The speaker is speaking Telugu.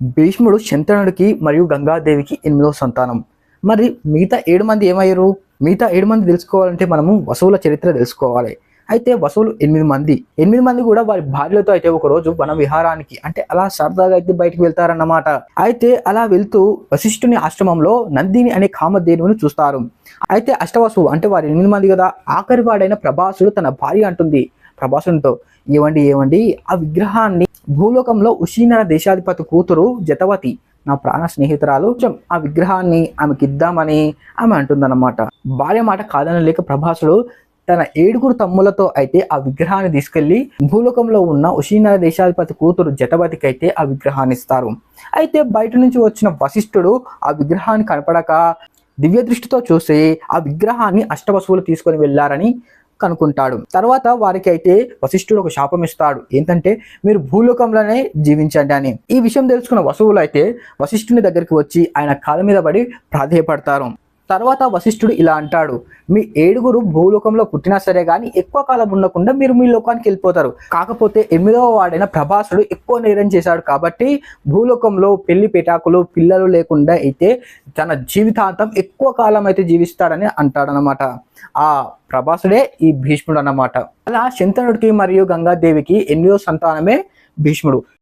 భీష్ముడు శంతనుడికి మరియు గంగాదేవికి 8వ సంతానం. మరి మిగతా 7 మంది ఏమయ్యారు? మిగతా 7 మంది తెలుసుకోవాలంటే మనము వసువుల చరిత్ర తెలుసుకోవాలి. అయితే వసువులు 8 మంది. 8 మంది కూడా వారి భార్యలతో అయితే ఒకరోజు వన విహారానికి అంటే అలా సరదాగా అయితే బయటికి వెళ్తారన్నమాట. అయితే అలా వెళ్తూ వశిష్ఠుని ఆశ్రమంలో నందిని అనే కామధేనువుని చూస్తారు. అయితే అష్టవసువు అంటే వారు 8 మంది కదా, ఆఖరి వాడైన ప్రభాసుడు తన భార్య అంటుంది ప్రభాసునితో, ఏవండి ఆ విగ్రహాన్ని భూలోకంలో ఉషీనర దేశాధిపతి కూతురు జతవతి నా ప్రాణ స్నేహితురాలు ఆ విగ్రహాన్ని ఆమెకి ఇద్దామని ఆమె అంటుందన్నమాట. భార్య మాట కాదనలేక ప్రభాసుడు తన 7 తమ్ములతో అయితే ఆ విగ్రహాన్ని తీసుకెళ్లి భూలోకంలో ఉన్న ఉషీనర దేశాధిపతి కూతురు జతవతికి అయితే ఆ విగ్రహాన్ని ఇస్తారు. అయితే బయట నుంచి వచ్చిన వశిష్ఠుడు ఆ విగ్రహాన్ని కనపడక దివ్య దృష్టితో చూసి ఆ విగ్రహాన్ని అష్టవసువులు తీసుకొని వెళ్ళారని కనుక్కుంటాడు. తర్వాత వారికి అయితే వశిష్ఠుడు ఒక శాపం ఇస్తాడు. ఏంటంటే మీరు భూలోకంలోనే జీవించండి అని. ఈ విషయం తెలుసుకున్న వసువులు అయితే వశిష్ఠుని దగ్గరికి వచ్చి ఆయన కాళ్ళ మీద పడి ప్రాధేయపడతారు. తర్వాత వశిష్ఠుడు ఇలా అంటాడు, మీ 7 భూలోకంలో పుట్టినా సరే కానీ ఎక్కువ కాలం ఉండకుండా మీరు మీ లోకానికి వెళ్ళిపోతారు. కాకపోతే 8వ వాడైన ప్రభాసుడు ఎక్కువ నేరం చేశాడు కాబట్టి భూలోకంలో పెళ్లి పెటాకులు పిల్లలు లేకుండా అయితే తన జీవితాంతం ఎక్కువ కాలం అయితే జీవిస్తాడని అంటాడనమాట. ఆ ప్రభాసుడే ఈ భీష్ముడు అన్నమాట. అలా శంతనుడికి మరియు గంగాదేవికి 8వ సంతానమే భీష్ముడు.